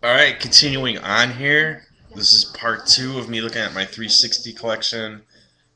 Alright, continuing on here. This is part two of me looking at my 360 collection.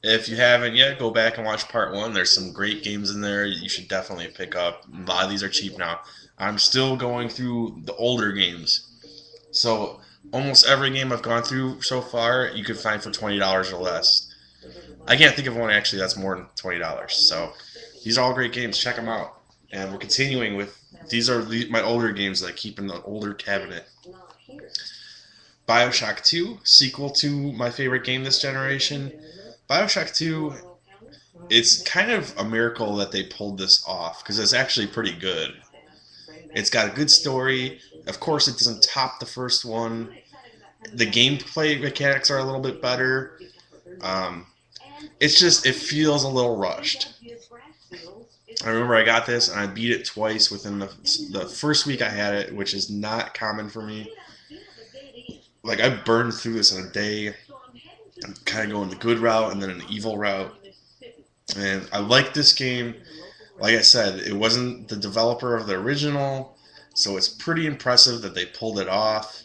If you haven't yet, go back and watch part one. There's some great games in there you should definitely pick up. A lot of these are cheap now. I'm still going through the older games. So, almost every game I've gone through so far, you can find for $20 or less. I can't think of one actually that's more than $20. So, these are all great games. Check them out. And we're continuing with these are my older games that I keep in the older cabinet. Bioshock 2, sequel to my favorite game this generation. Bioshock 2, it's kind of a miracle that they pulled this off because it's actually pretty good. It's got a good story. Of course, it doesn't top the first one. The gameplay mechanics are a little bit better. Um, it's just, it feels a little rushed. I remember I got this and I beat it twice within the first week I had it, which is not common for me. Like, I burned through this in a day. I'm kind of going the good route and then an evil route. And I like this game. Like I said, it wasn't the developer of the original, so it's pretty impressive that they pulled it off.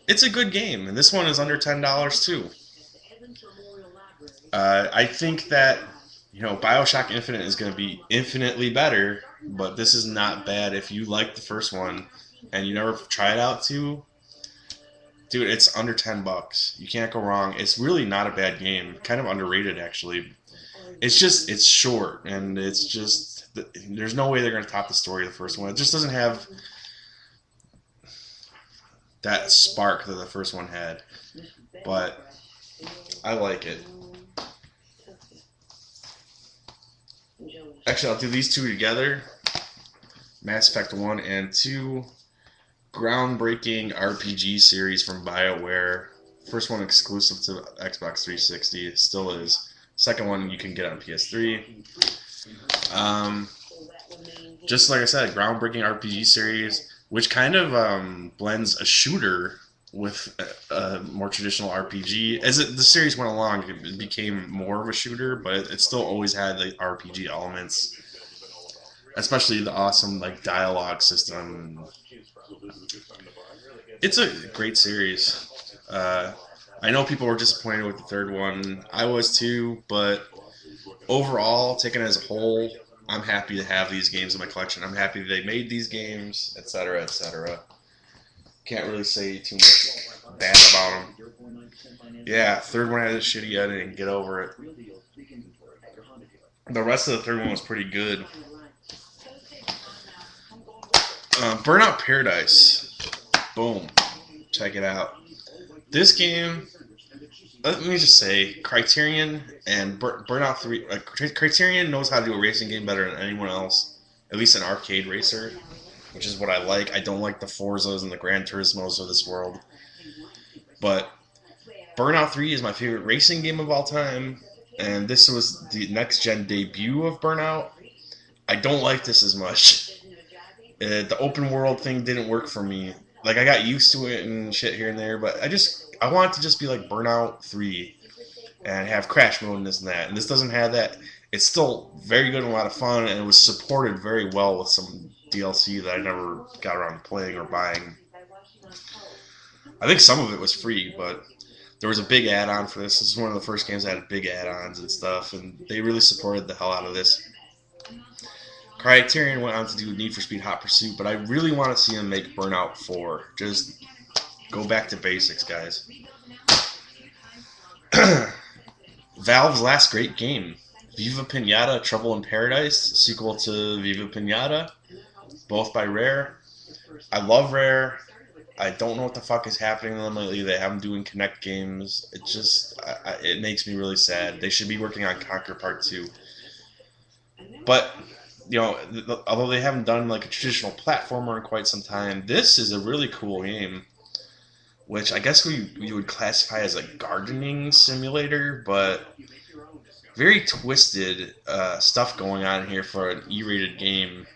It's a good game, and this one is under $10 too. I think that Bioshock Infinite is going to be infinitely better, but this is not bad if you like the first one and you never try it out too. Dude, it's under $10. You can't go wrong. It's really not a bad game. Kind of underrated actually. It's short and it's just there's no way they're going to top the story of the first one. It just doesn't have that spark that the first one had. But I like it. Actually, I'll do these two together. Mass Effect 1 and 2. Groundbreaking RPG series from BioWare. First one exclusive to Xbox 360. It still is. Second one you can get on PS3. Just like I said, groundbreaking RPG series, which kind of blends a shooter with a more traditional RPG. As the series went along, it became more of a shooter, but it still always had the RPG elements, especially the awesome like dialogue system. It's a great series. I know people were disappointed with the third one. I was too, but overall, taken as a whole, I'm happy to have these games in my collection. I'm happy they made these games, etc., etc. Can't really say too much bad about them. Yeah, third one had a shitty editing. Get over it. The rest of the third one was pretty good. Burnout Paradise. Boom. Check it out. This game, let me just say, Criterion and Burnout 3. Criterion knows how to do a racing game better than anyone else, at least an arcade racer, which is what I like. I don't like the Forzas and the Gran Turismos of this world. But Burnout 3 is my favorite racing game of all time, and this was the next gen debut of Burnout. I don't like this as much. The open world thing didn't work for me. Like, I got used to it and shit here and there, but I want it to just be like Burnout 3 and have crash mode and this and that. And this doesn't have that. It's still very good and a lot of fun, and it was supported very well with some DLC that I never got around to playing or buying. I think some of it was free, but there was a big add-on for this. This is one of the first games that had big add-ons and stuff, and they really supported the hell out of this. Criterion went on to do Need for Speed Hot Pursuit, but I really want to see them make Burnout 4. Just go back to basics, guys. Valve's last great game. Viva Pinata, Trouble in Paradise, sequel to Viva Pinata, both by Rare. I love Rare. I don't know what the fuck is happening to them lately. They haven't doing Connect games. It just, it makes me really sad. They should be working on Conquer Part 2. But, although they haven't done like a traditional platformer in quite some time, this is a really cool game, which I guess we would classify as a gardening simulator, but very twisted stuff going on here for an E-rated game.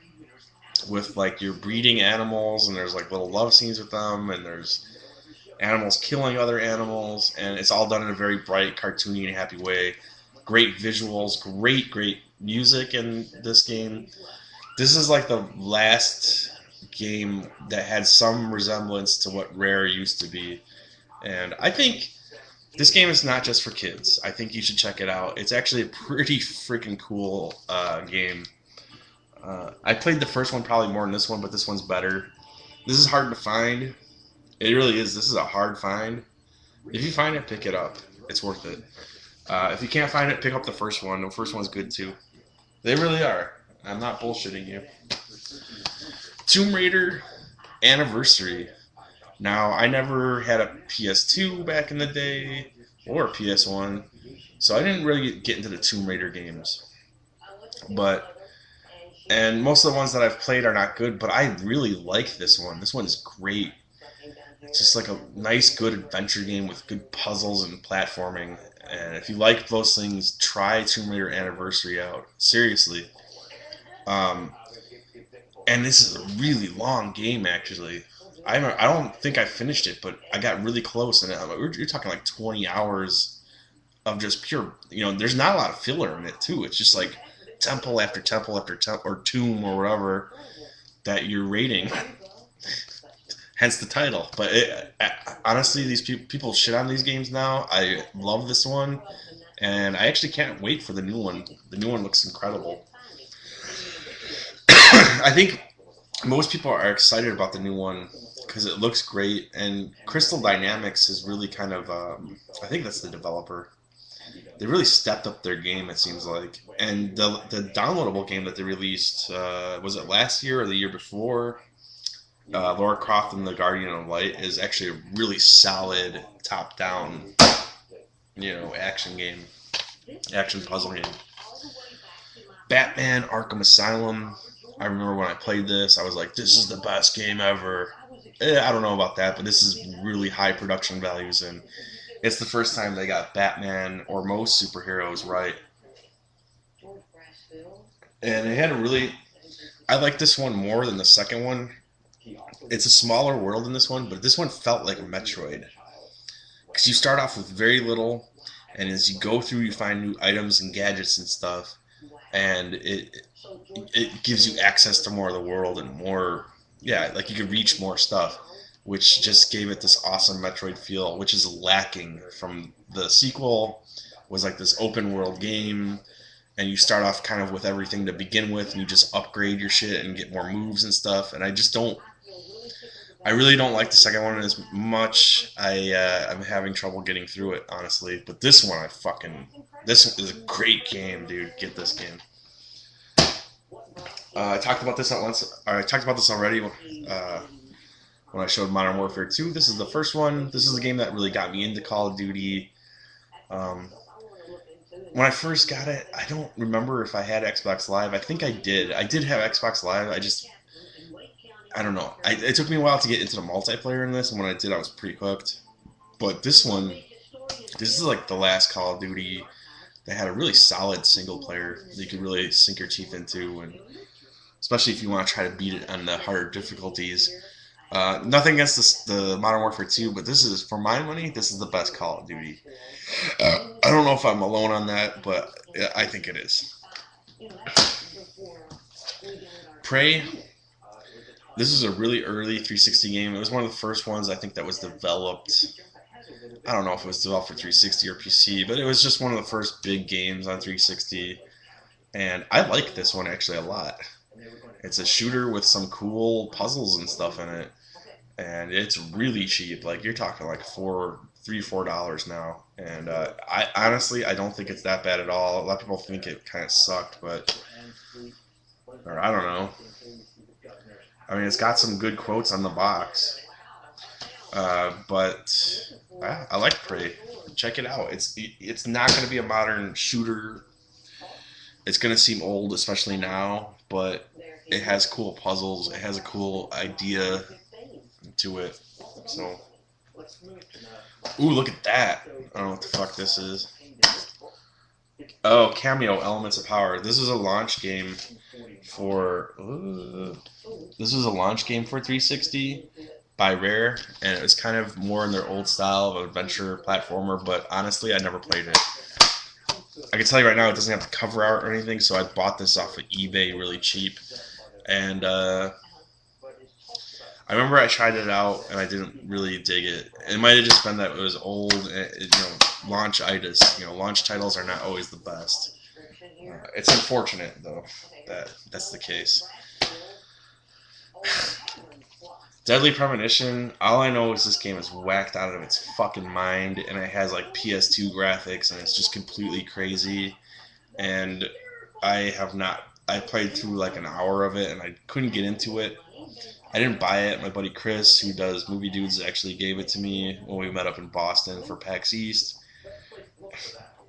With like you're breeding animals and there's like little love scenes with them and there's animals killing other animals and it's all done in a very bright, cartoony, and happy way. Great visuals, great music in this game. This is like the last game that had some resemblance to what Rare used to be. And I think this game is not just for kids. I think you should check it out. It's actually a pretty freaking cool game. I played the first one probably more than this one, but this one's better. This is hard to find. It really is. This is a hard find. If you find it, pick it up. It's worth it. If you can't find it, pick up the first one. The first one's good too. They really are. I'm not bullshitting you. Tomb Raider Anniversary. Now, I never had a PS2 back in the day, or a PS1, so I didn't really get into the Tomb Raider games. And most of the ones that I've played are not good, but I really like this one. This one is great. It's just like a nice, good adventure game with good puzzles and platforming. And if you like those things, try Tomb Raider Anniversary out. Seriously. And this is a really long game, actually. I don't think I finished it, but I got really close. And you're talking like 20 hours of just pure, there's not a lot of filler in it, too. It's just like temple after temple after temple, or tomb or whatever that you're raiding. Hence the title. But honestly, these people shit on these games now. I love this one, and I actually can't wait for the new one. The new one looks incredible. I think most people are excited about the new one because it looks great, and Crystal Dynamics is really kind of, I think that's the developer. They really stepped up their game, it seems like. And the downloadable game that they released, was it last year or the year before? Lara Croft and the Guardian of Light is actually a really solid top-down, action puzzle game. Batman Arkham Asylum. I remember when I played this, I was like, this is the best game ever. I don't know about that, but this is really high production values, and it's the first time they got Batman or most superheroes right. And they had I like this one more than the second one. It's a smaller world in this one, but this one felt like a Metroid. Because you start off with very little, and as you go through, you find new items and gadgets and stuff, and it gives you access to more of the world and more, like you can reach more stuff, which just gave it this awesome Metroid feel, which is lacking from the sequel. Was like this open world game, and you start off kind of with everything to begin with, and you just upgrade your shit and get more moves and stuff. And I really don't like the second one as much. I'm having trouble getting through it, honestly. But this one, this is a great game, dude. Get this game. I talked about this already when I showed Modern Warfare 2. This is the first one. This is the game that really got me into Call of Duty. When I first got it, I don't remember if I had Xbox Live. I think I did. I did have Xbox Live. I don't know. It took me a while to get into the multiplayer in this, and when I did, I was pretty hooked. But this is like the last Call of Duty that had a really solid single player that you could really sink your teeth into, and especially if you want to try to beat it on the harder difficulties. Nothing against the Modern Warfare 2, but this is, for my money, this is the best Call of Duty. I don't know if I'm alone on that, but I think it is. Prey. This is a really early 360 game. It was one of the first ones I think that was developed. I don't know if it was developed for 360 or PC, but it was just one of the first big games on 360. And I like this one actually a lot. It's a shooter with some cool puzzles and stuff in it. And it's really cheap. Like, you're talking like $4 now. And I honestly, I don't think it's that bad at all. A lot of people think it kind of sucked, or I don't know. I mean, it's got some good quotes on the box. But I like Prey. Check it out. It's not going to be a modern shooter. It's going to seem old, especially now, but it has cool puzzles. It has a cool idea to it. So, ooh, look at that. I don't know what the fuck this is. Oh, Cameo, Elements of Power. This is a launch game for 360 by Rare, and it was kind of more in their old style of adventure platformer, but honestly, I never played it. I can tell you right now, it doesn't have the cover art or anything, so I bought this off of eBay really cheap, and I remember I tried it out and I didn't really dig it. It might have just been that it was old, and, launch-itis. Launch titles are not always the best. It's unfortunate though that that's the case. Deadly Premonition. All I know is this game is whacked out of its fucking mind, and it has like PS2 graphics, and it's just completely crazy. And I have not. I played through like an hour of it, and I couldn't get into it. I didn't buy it. My buddy Chris, who does Movie Dudes, actually gave it to me when we met up in Boston for PAX East.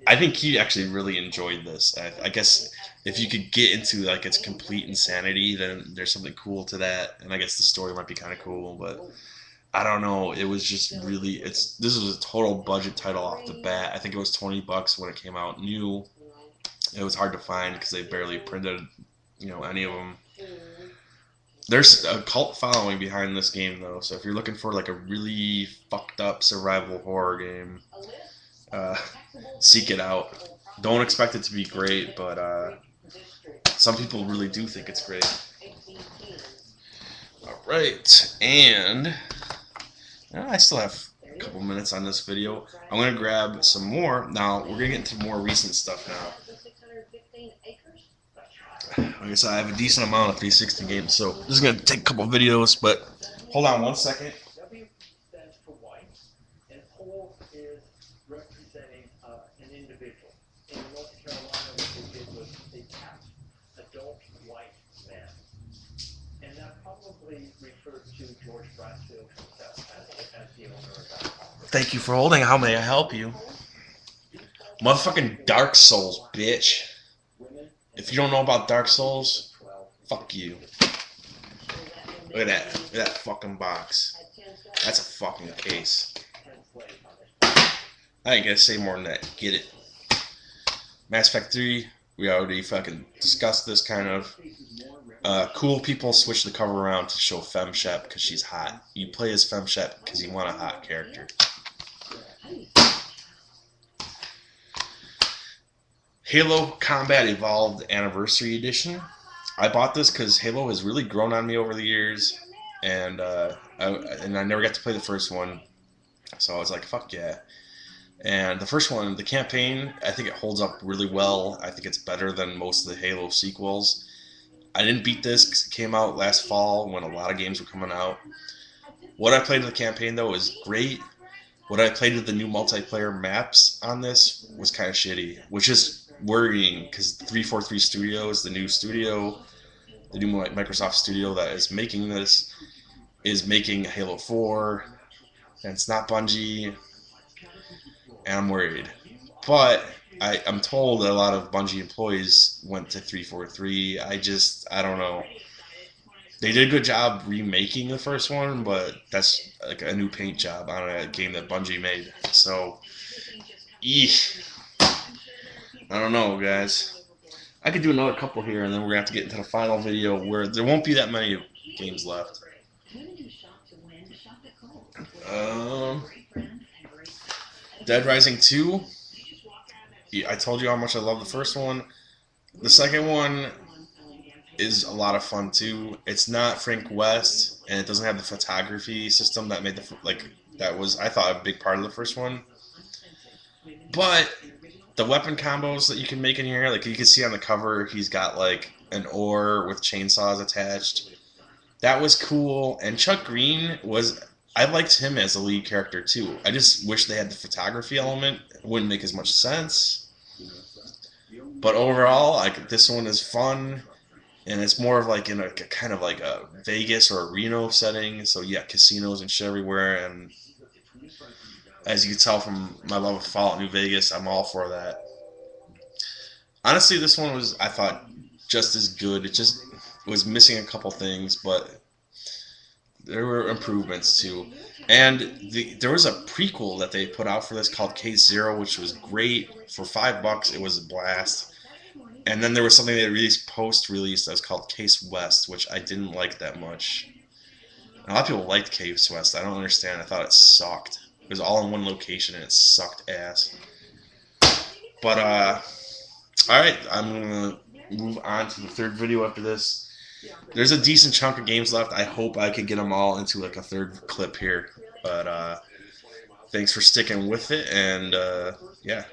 I think he actually really enjoyed this. I guess if you could get into like its complete insanity, then there's something cool to that. And I guess the story might be kind of cool, but I don't know. It was just really. This was a total budget title off the bat. I think it was $20 when it came out new. It was hard to find because they barely printed, any of them. There's a cult following behind this game though, so if you're looking for like a really fucked up survival horror game, seek it out. Don't expect it to be great, but some people really do think it's great. Alright, and I still have a couple minutes on this video. I'm going to grab some more. Now, we're going to get into more recent stuff now. Like I said, I have a decent amount of 360 games, so this is going to take a couple videos, but hold on one second. W stands for white, and O is representing an individual. In North Carolina, what they did was they tapped adult white men. And that probably referred to George Bradfield himself as the owner of that property. Thank you for holding. How may I help you? Motherfucking Dark Souls, bitch. If you don't know about Dark Souls, fuck you. Look at that. Look at that fucking box. That's a fucking case. I ain't gonna say more than that. Get it. Mass Effect 3, we already fucking discussed this kind of. Cool people switch the cover around to show FemShep because she's hot. You play as FemShep because you want a hot character. Halo Combat Evolved Anniversary Edition. I bought this because Halo has really grown on me over the years, and I never got to play the first one, so I was like, fuck yeah. And the first one, the campaign, I think it holds up really well. I think it's better than most of the Halo sequels. I didn't beat this because it came out last fall when a lot of games were coming out. What I played in the campaign, though, is great. What I played with the new multiplayer maps on this was kind of shitty, which is worrying because 343 Studios, the new studio, the new Microsoft studio that is making this, is making Halo 4, and it's not Bungie, and I'm worried. But I'm told that a lot of Bungie employees went to 343. I don't know. They did a good job remaking the first one, but that's like a new paint job on a game that Bungie made. So, eesh. I don't know, guys. I could do another couple here, and then we're going to have to get into the final video where there won't be that many games left. Dead Rising 2. I told you how much I love the first one. The second one is a lot of fun, too. It's not Frank West, and it doesn't have the photography system that made that was, I thought, a big part of the first one. But the weapon combos that you can make in here, like you can see on the cover, he's got like an oar with chainsaws attached. That was cool. And Chuck Green I liked him as a lead character too. I just wish they had the photography element. It wouldn't make as much sense. But overall, like this one is fun, and it's more of like in a kind of like a Vegas or a Reno setting. So yeah, casinos and shit everywhere, and as you can tell from my love of Fallout New Vegas, I'm all for that. Honestly, this one was, I thought, just as good. It just was missing a couple things, but there were improvements too. And there was a prequel that they put out for this called Case Zero, which was great. For $5, it was a blast. And then there was something they released post-release that was called Case West, which I didn't like that much. A lot of people liked Case West. I don't understand. I thought it sucked. It was all in one location and it sucked ass. But alright, I'm gonna move on to the third video after this. there's a decent chunk of games left. I hope I could get them all into like a third clip here. But thanks for sticking with it, and yeah.